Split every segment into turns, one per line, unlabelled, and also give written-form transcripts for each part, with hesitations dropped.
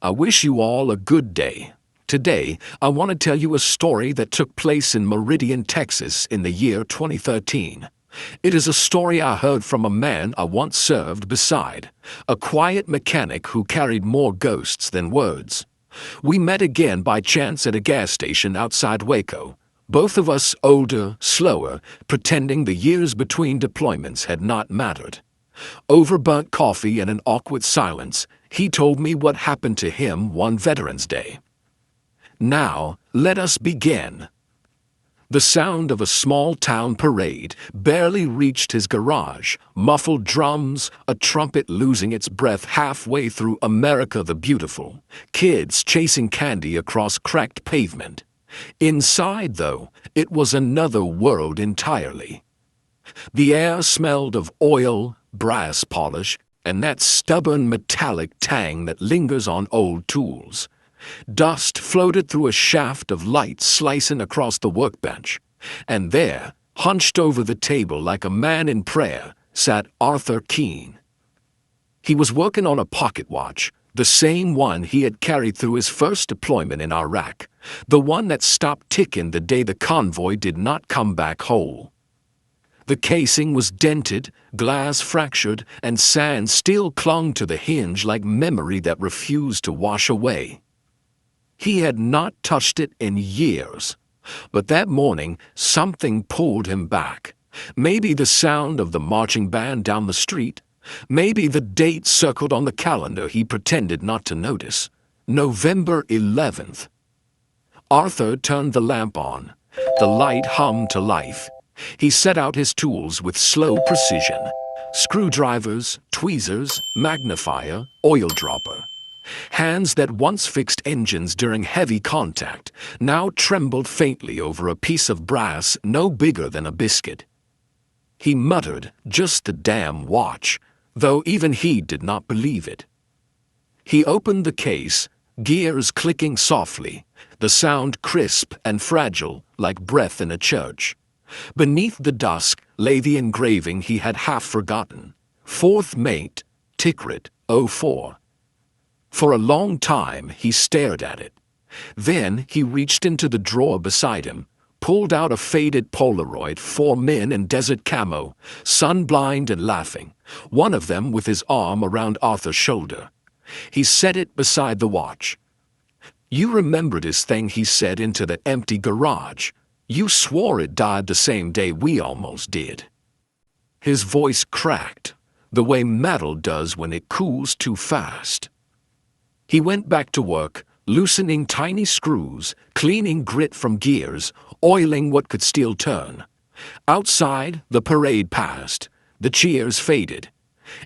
I wish you all a good day. Today, I want to tell you a story that took place in Meridian, Texas in the year 2013. It is a story I heard from a man I once served beside, a quiet mechanic who carried more ghosts than words. We met again by chance at a gas station outside Waco, both of us older, slower, pretending the years between deployments had not mattered. Over burnt coffee and an awkward silence, he told me what happened to him one Veterans Day. Now, let us begin. The sound of a small-town parade barely reached his garage, muffled drums, a trumpet losing its breath halfway through America the Beautiful, kids chasing candy across cracked pavement. Inside, though, it was another world entirely. The air smelled of oil, brass polish, and that stubborn metallic tang that lingers on old tools. Dust floated through a shaft of light slicing across the workbench, and there, hunched over the table like a man in prayer, sat Arthur Keene. He was working on a pocket watch, the same one he had carried through his first deployment in Iraq, the one that stopped ticking the day the convoy did not come back whole. The casing was dented, glass fractured, and sand still clung to the hinge like memory that refused to wash away. He had not touched it in years, but that morning something pulled him back. Maybe the sound of the marching band down the street, maybe the date circled on the calendar he pretended not to notice. November 11th. Arthur turned the lamp on. The light hummed to life. He set out his tools with slow precision. Screwdrivers, tweezers, magnifier, oil dropper. Hands that once fixed engines during heavy contact now trembled faintly over a piece of brass no bigger than a biscuit. He muttered, "Just the damn watch," though even he did not believe it. He opened the case, gears clicking softly, the sound crisp and fragile like breath in a church. Beneath the dusk lay the engraving he had half forgotten. 4th Mate, Tikrit, 04. For a long time he stared at it. Then he reached into the drawer beside him, pulled out a faded Polaroid, 4 men in desert camo, sun-blind and laughing, one of them with his arm around Arthur's shoulder. He set it beside the watch. "You remember this thing," he said into the empty garage. "You swore it died the same day we almost did." His voice cracked, the way metal does when it cools too fast. He went back to work, loosening tiny screws, cleaning grit from gears, oiling what could still turn. Outside, the parade passed. The cheers faded.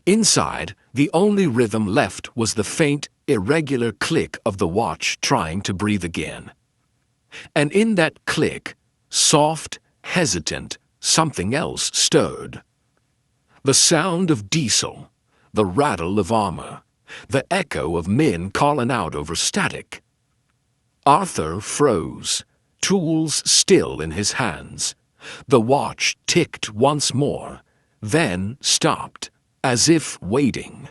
Inside, the only rhythm left was the faint, irregular click of the watch trying to breathe again. And in that click, soft, hesitant, something else stirred. The sound of diesel, the rattle of armor, the echo of men calling out over static. Arthur froze, tools still in his hands. The watch ticked once more, then stopped, as if waiting.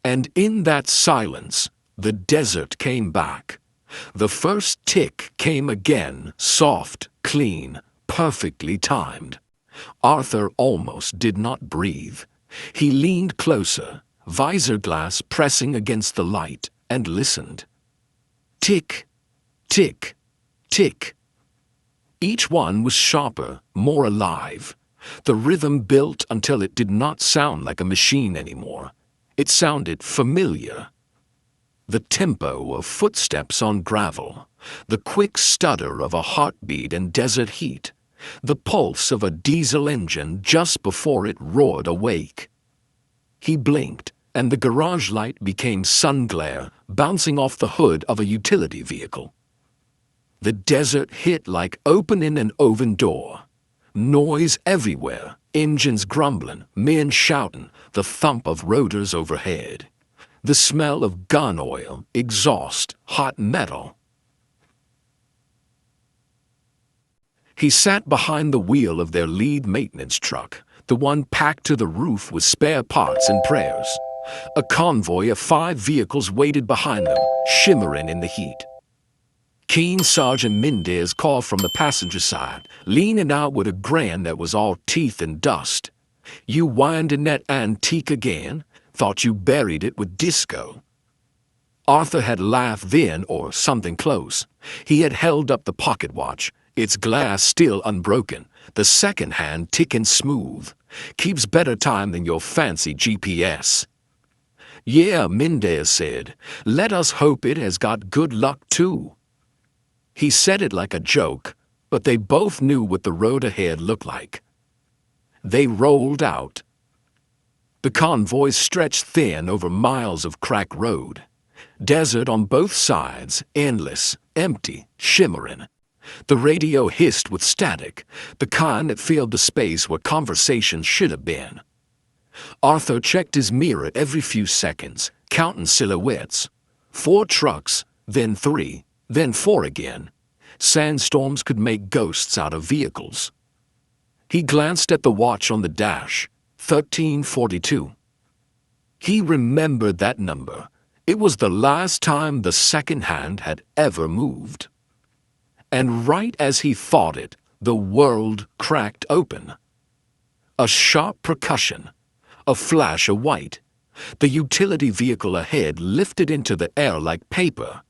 And in that silence, the desert came back. The first tick came again, soft, clean, perfectly timed. Arthur almost did not breathe. He leaned closer, visor glass pressing against the light, and listened. Tick, tick, tick. Each one was sharper, more alive. The rhythm built until it did not sound like a machine anymore. It sounded familiar. The tempo of footsteps on gravel, the quick stutter of a heartbeat in desert heat, the pulse of a diesel engine just before it roared awake. He blinked, and the garage light became sun glare bouncing off the hood of a utility vehicle. The desert hit like opening an oven door. Noise everywhere, engines grumbling, men shouting, the thump of rotors overhead. The smell of gun oil, exhaust, hot metal. He sat behind the wheel of their lead maintenance truck, the one packed to the roof with spare parts and prayers. A convoy of 5 vehicles waited behind them, shimmering in the heat. Keen Sergeant Mendez called from the passenger side, leaning out with a grin that was all teeth and dust. "You winding that antique again? Thought you buried it with disco." Arthur had laughed then, or something close. He had held up the pocket watch, its glass still unbroken, the second hand ticking smooth. "Keeps better time than your fancy GPS." "Yeah," Mendez said. "Let us hope it has got good luck too." He said it like a joke, but they both knew what the road ahead looked like. They rolled out. The convoy stretched thin over miles of cracked road. Desert on both sides, endless, empty, shimmering. The radio hissed with static, the kind that filled the space where conversation should have been. Arthur checked his mirror every few seconds, counting silhouettes. 4 trucks, then 3, then 4 again. Sandstorms could make ghosts out of vehicles. He glanced at the watch on the dash, 13:42. He remembered that number. It was the last time the second hand had ever moved. And right as he thought it, the world cracked open. A sharp percussion, a flash of white. The utility vehicle ahead lifted into the air like paper.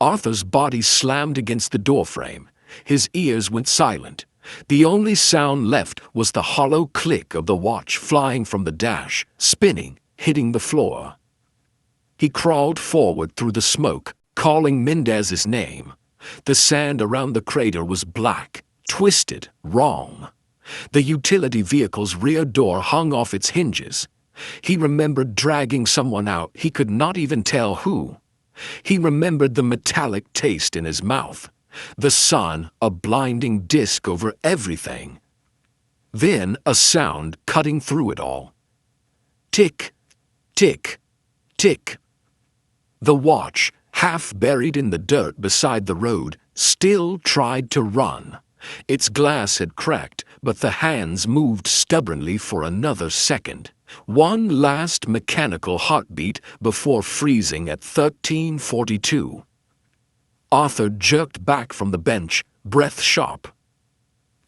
Arthur's body slammed against the doorframe. His ears went silent. The only sound left was the hollow click of the watch flying from the dash, spinning, hitting the floor. He crawled forward through the smoke, calling Mendez's name. The sand around the crater was black, twisted, wrong. The utility vehicle's rear door hung off its hinges. He remembered dragging someone out, he could not even tell who. He remembered the metallic taste in his mouth. The sun, a blinding disk over everything. Then a sound cutting through it all. Tick, tick, tick. The watch, half buried in the dirt beside the road, still tried to run. Its glass had cracked, but the hands moved stubbornly for another second. One last mechanical heartbeat before freezing at 13:42. Arthur jerked back from the bench, breath sharp.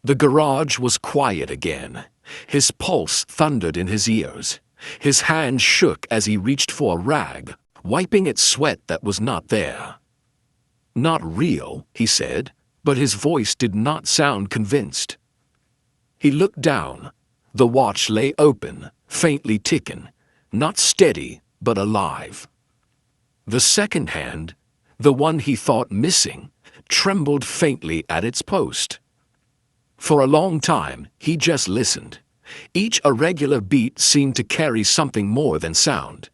The garage was quiet again. His pulse thundered in his ears. His hand shook as he reached for a rag, wiping at sweat that was not there. "Not real," he said, but his voice did not sound convinced. He looked down. The watch lay open, faintly ticking, not steady, but alive. The second hand, the one he thought missing, trembled faintly at its post. For a long time, he just listened. Each irregular beat seemed to carry something more than sound.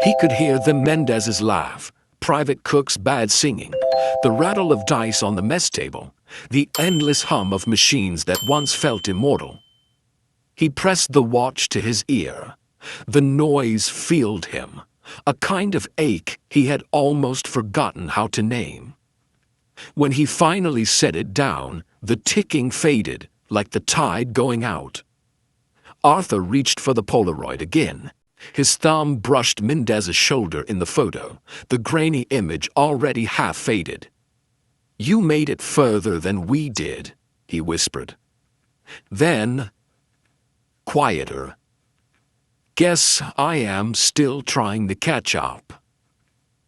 He could hear the Mendez's laugh, Private Cook's bad singing, the rattle of dice on the mess table, the endless hum of machines that once felt immortal. He pressed the watch to his ear. The noise filled him, a kind of ache he had almost forgotten how to name. When he finally set it down, the ticking faded, like the tide going out. Arthur reached for the Polaroid again. His thumb brushed Mendez's shoulder in the photo, the grainy image already half faded. "You made it further than we did," he whispered. Then, quieter. "Guess I am still trying to catch up."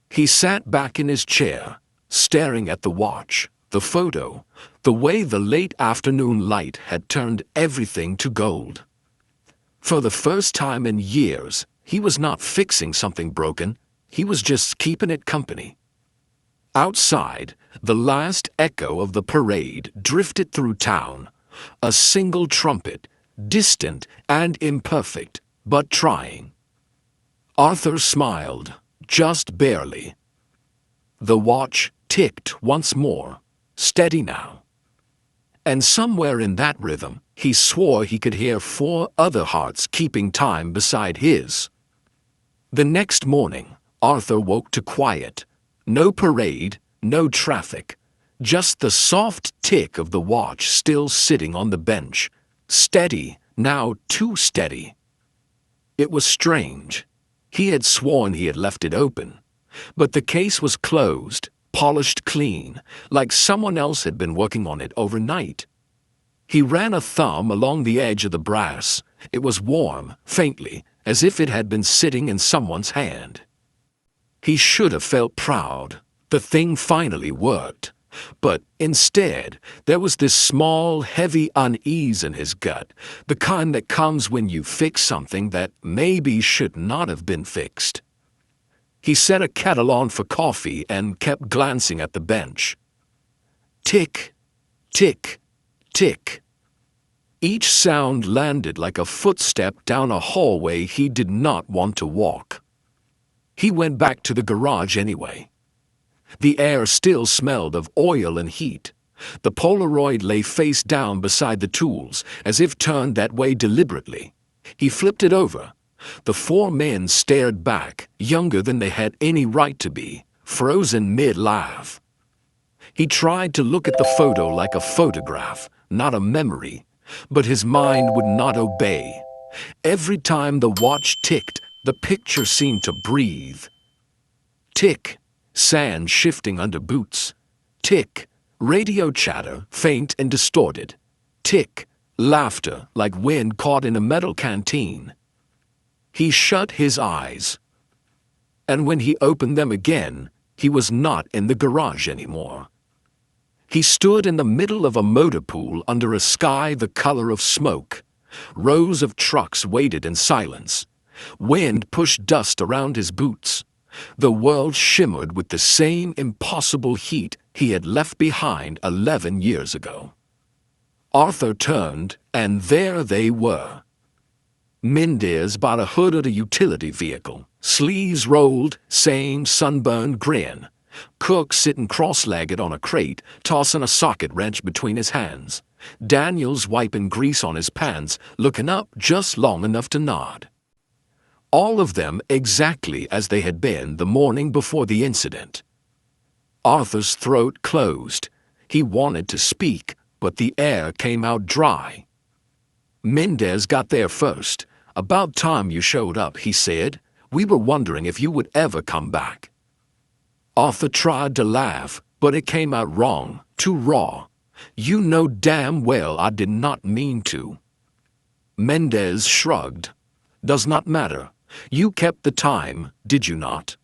He sat back in his chair, staring at the watch, the photo, the way the late afternoon light had turned everything to gold. For the first time in years, he was not fixing something broken, he was just keeping it company. Outside, the last echo of the parade drifted through town, a single trumpet, distant and imperfect, but trying. Arthur smiled, just barely. The watch ticked once more, steady now. And somewhere in that rhythm, he swore he could hear 4 other hearts keeping time beside his. The next morning, Arthur woke to quiet. No parade, no traffic, just the soft tick of the watch still sitting on the bench, steady, now too steady. It was strange. He had sworn he had left it open, but the case was closed, polished clean, like someone else had been working on it overnight. He ran a thumb along the edge of the brass. It was warm, faintly, as if it had been sitting in someone's hand. He should have felt proud. The thing finally worked. But instead, there was this small, heavy unease in his gut, the kind that comes when you fix something that maybe should not have been fixed. He set a kettle on for coffee and kept glancing at the bench. Tick, tick, tick. Each sound landed like a footstep down a hallway he did not want to walk. He went back to the garage anyway. The air still smelled of oil and heat. The Polaroid lay face down beside the tools, as if turned that way deliberately. He flipped it over. The four men stared back, younger than they had any right to be, frozen mid-laugh. He tried to look at the photo like a photograph, not a memory, but his mind would not obey. Every time the watch ticked, the picture seemed to breathe. Tick. Sand shifting under boots. Tick. Radio chatter, faint and distorted. Tick. Laughter like wind caught in a metal canteen. He shut his eyes. And when he opened them again, he was not in the garage anymore. He stood in the middle of a motor pool under a sky the color of smoke. Rows of trucks waited in silence. Wind pushed dust around his boots. The world shimmered with the same impossible heat he had left behind 11 years ago. Arthur turned, and there they were. Mendez by the hood of the utility vehicle, sleeves rolled, same sunburned grin. Cook sitting cross-legged on a crate, tossing a socket wrench between his hands. Daniels wiping grease on his pants, looking up just long enough to nod. All of them exactly as they had been the morning before the incident. Arthur's throat closed. He wanted to speak, but the air came out dry. Mendez got there first. "About time you showed up," he said. "We were wondering if you would ever come back." Arthur tried to laugh, but it came out wrong, too raw. "You know damn well I did not mean to." Mendez shrugged. "Does not matter. You kept the time, did you not?"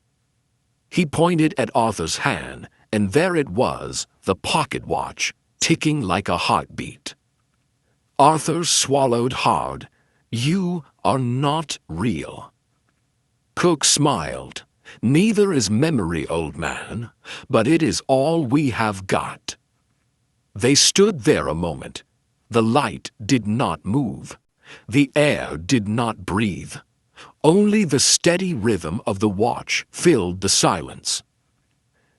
He pointed at Arthur's hand, and there it was, the pocket watch, ticking like a heartbeat. Arthur swallowed hard. "You are not real." Cook smiled. "Neither is memory, old man, but it is all we have got." They stood there a moment. The light did not move. The air did not breathe. Only the steady rhythm of the watch filled the silence.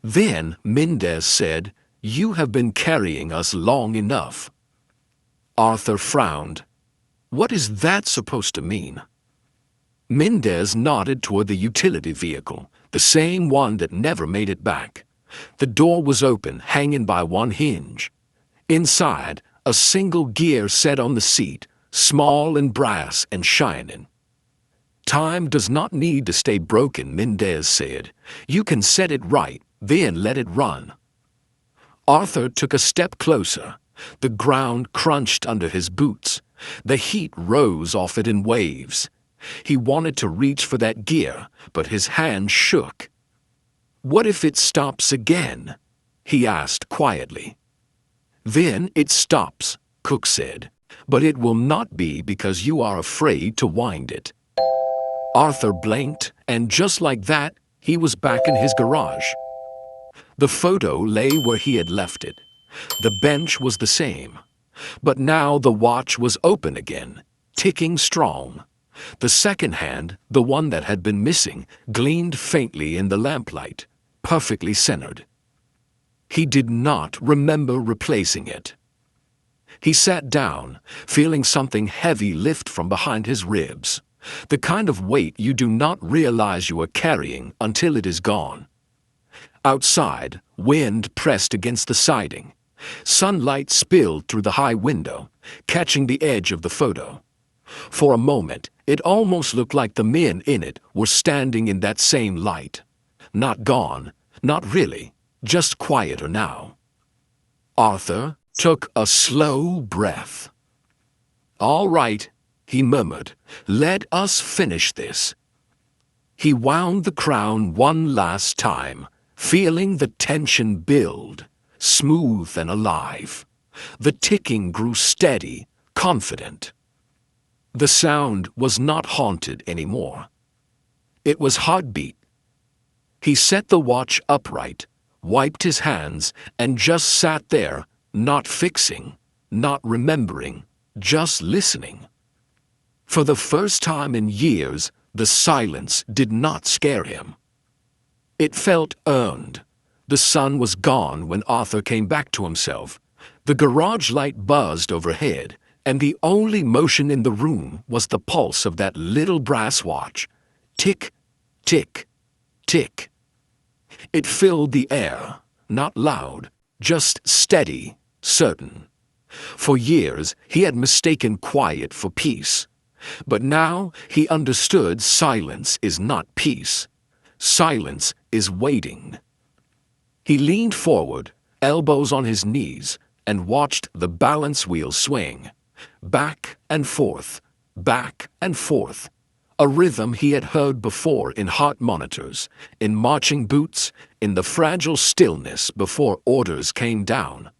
Then Mendez said, "You have been carrying us long enough." Arthur frowned. "What is that supposed to mean?" Mendez nodded toward the utility vehicle, the same one that never made it back. The door was open, hanging by one hinge. Inside, a single gear set on the seat, small and brass and shining. "Time does not need to stay broken," Mendez said. "You can set it right, then let it run." Arthur took a step closer. The ground crunched under his boots. The heat rose off it in waves. He wanted to reach for that gear, but his hand shook. "What if it stops again?" he asked quietly. "Then it stops," Cook said, "but it will not be because you are afraid to wind it." Arthur blinked, and just like that, he was back in his garage. The photo lay where he had left it. The bench was the same. But now the watch was open again, ticking strong. The second hand, the one that had been missing, gleamed faintly in the lamplight, perfectly centered. He did not remember replacing it. He sat down, feeling something heavy lift from behind his ribs. The kind of weight you do not realize you are carrying until it is gone. Outside, wind pressed against the siding. Sunlight spilled through the high window, catching the edge of the photo. For a moment, it almost looked like the men in it were standing in that same light. Not gone, not really, just quieter now. Arthur took a slow breath. "All right," he murmured, "let us finish this." He wound the crown one last time, feeling the tension build, smooth and alive. The ticking grew steady, confident. The sound was not haunted anymore. It was heartbeat. He set the watch upright, wiped his hands, and just sat there, not fixing, not remembering, just listening. For the first time in years, the silence did not scare him. It felt earned. The sun was gone when Arthur came back to himself. The garage light buzzed overhead, and the only motion in the room was the pulse of that little brass watch. Tick, tick, tick. It filled the air, not loud, just steady, certain. For years he had mistaken quiet for peace. But now he understood silence is not peace. Silence is waiting. He leaned forward, elbows on his knees, and watched the balance wheel swing. Back and forth, back and forth. A rhythm he had heard before in heart monitors, in marching boots, in the fragile stillness before orders came down.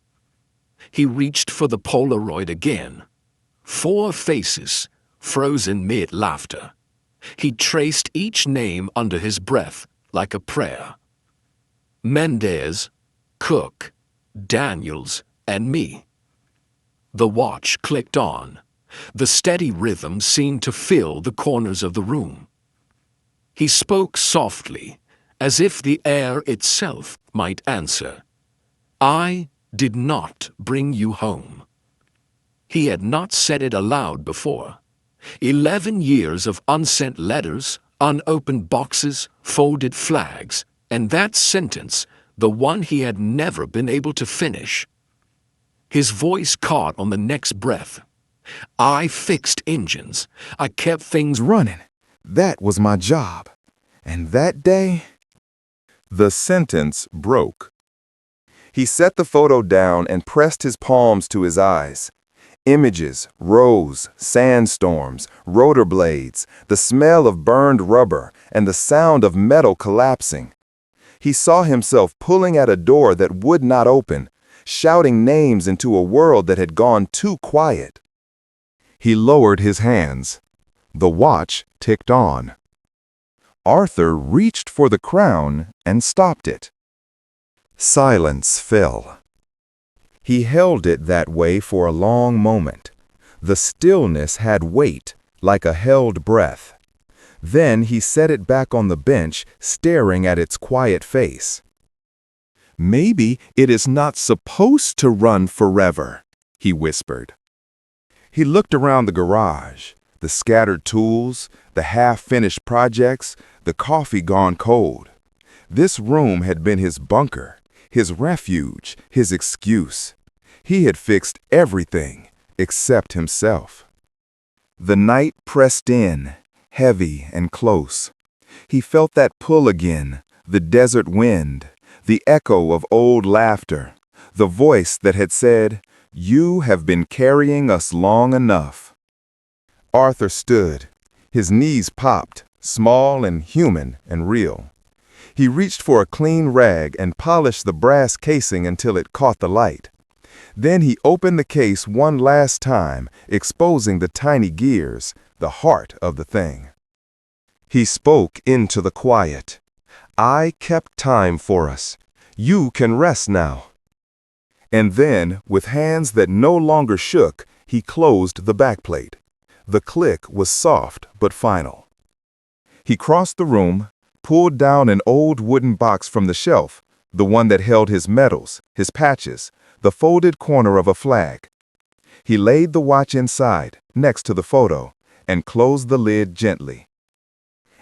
He reached for the Polaroid again. 4 faces, frozen mid-laughter. He traced each name under his breath like a prayer. Mendez, Cook, Daniels, and me. The watch clicked on. The steady rhythm seemed to fill the corners of the room. He spoke softly, as if the air itself might answer. "I did not bring you home." He had not said it aloud before. 11 years of unsent letters, unopened boxes, folded flags, and that sentence, the one he had never been able to finish. His voice caught on the next breath. "I fixed engines. I kept things running.
That was my job. And that day..." The sentence broke. He set the photo down and pressed his palms to his eyes. Images rose, sandstorms, rotor blades, the smell of burned rubber, and the sound of metal collapsing. He saw himself pulling at a door that would not open, shouting names into a world that had gone too quiet. He lowered his hands. The watch ticked on. Arthur reached for the crown and stopped it. Silence fell. He held it that way for a long moment. The stillness had weight, like a held breath. Then he set it back on the bench, staring at its quiet face. "Maybe it is not supposed to run forever," he whispered. He looked around the garage, the scattered tools, the half-finished projects, the coffee gone cold. This room had been his bunker, his refuge, his excuse. He had fixed everything except himself. The night pressed in, heavy and close. He felt that pull again, the desert wind, the echo of old laughter, the voice that had said, "You have been carrying us long enough." Arthur stood. His knees popped, small and human and real. He reached for a clean rag and polished the brass casing until it caught the light. Then he opened the case one last time, exposing the tiny gears, the heart of the thing. He spoke into the quiet. "I kept time for us. You can rest now." And then, with hands that no longer shook, he closed the backplate. The click was soft but final. He crossed the room, pulled down an old wooden box from the shelf, the one that held his medals, his patches, the folded corner of a flag. He laid the watch inside, next to the photo, and closed the lid gently.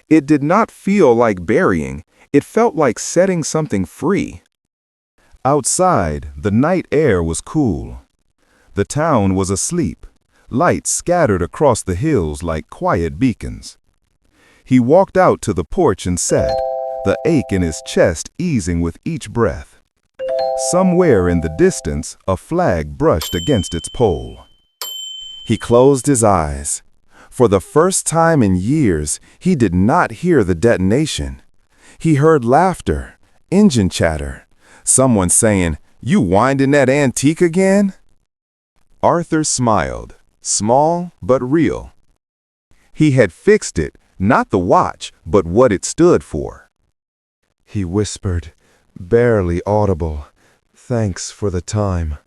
It did not feel like burying, it felt like setting something free. Outside, the night air was cool. The town was asleep. lights scattered across the hills like quiet beacons. He walked out to the porch and sat, the ache in his chest easing with each breath. Somewhere in the distance, a flag brushed against its pole. He closed his eyes. For the first time in years, he did not hear the detonation. He heard laughter, engine chatter, someone saying, "You winding that antique again?" Arthur smiled, small but real. He had fixed it, not the watch, but what it stood for. He whispered, barely audible, "Thanks for the time."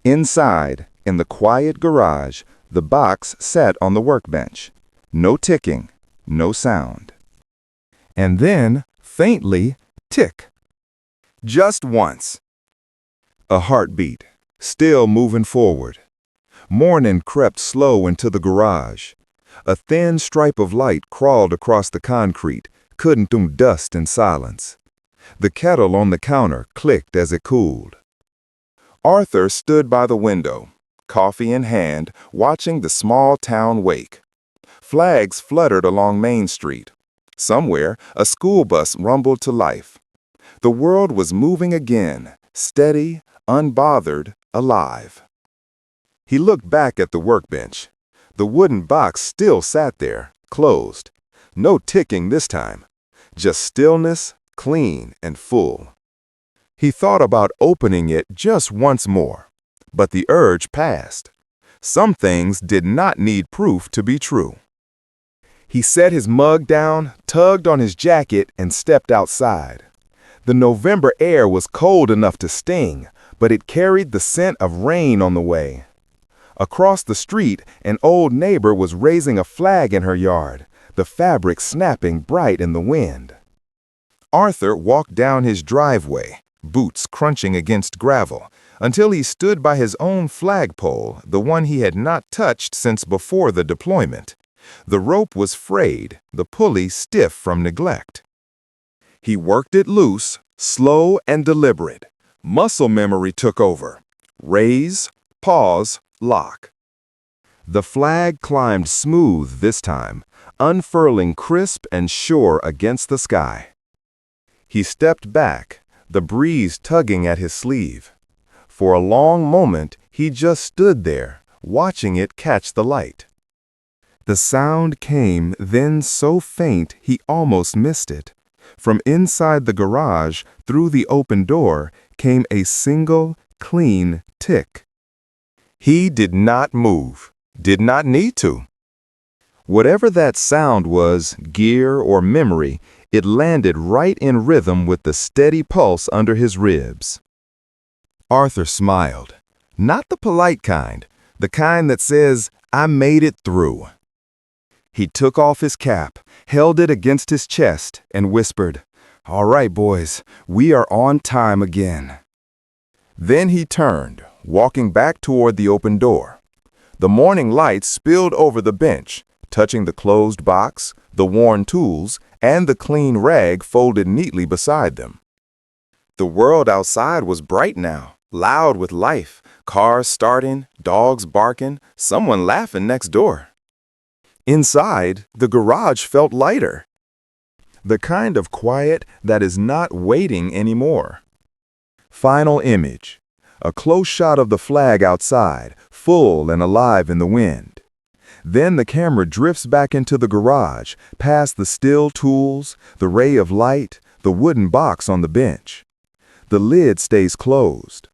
Inside, in the quiet garage, the box sat on the workbench. No ticking, no sound. And then, faintly, tick. Just once. A heartbeat, still moving forward. Morning crept slow into the garage. A thin stripe of light crawled across the concrete, cutting through dust and silence. The kettle on the counter clicked as it cooled. Arthur stood by the window, coffee in hand, watching the small town wake. Flags fluttered along Main Street. Somewhere, a school bus rumbled to life. The world was moving again, steady, unbothered, alive. He looked back at the workbench. The wooden box still sat there, closed. No ticking this time. Just stillness, clean and full. He thought about opening it just once more, but the urge passed. Some things did not need proof to be true. He set his mug down, tugged on his jacket, and stepped outside. The November air was cold enough to sting, but it carried the scent of rain on the way. Across the street, an old neighbor was raising a flag in her yard, the fabric snapping bright in the wind. Arthur walked down his driveway, boots crunching against gravel, until he stood by his own flagpole, the one he had not touched since before the deployment. The rope was frayed, the pulley stiff from neglect. He worked it loose, slow and deliberate. Muscle memory took over. Raise, pause, lock. The flag climbed smooth this time, unfurling crisp and sure against the sky. He stepped back, the breeze tugging at his sleeve. For a long moment, he just stood there, watching it catch the light. The sound came then so faint he almost missed it. From inside the garage, through the open door, came a single, clean tick. He did not move, did not need to. Whatever that sound was, gear or memory, it landed right in rhythm with the steady pulse under his ribs. Arthur smiled. Not the polite kind, the kind that says, "I made it through." He took off his cap, held it against his chest, and whispered, "All right, boys, we are on time again." Then he turned, walking back toward the open door. The morning light spilled over the bench, touching the closed box, the worn tools, and the clean rag folded neatly beside them. The world outside was bright now, loud with life, cars starting, dogs barking, someone laughing next door. Inside, the garage felt lighter. The kind of quiet that is not waiting anymore. Final image. A close shot of the flag outside, full and alive in the wind. Then the camera drifts back into the garage, past the still tools, the ray of light, the wooden box on the bench. The lid stays closed.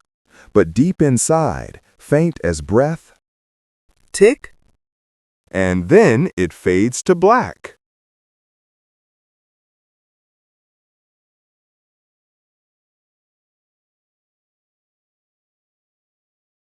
But deep inside, faint as breath, tick, and then it fades to black.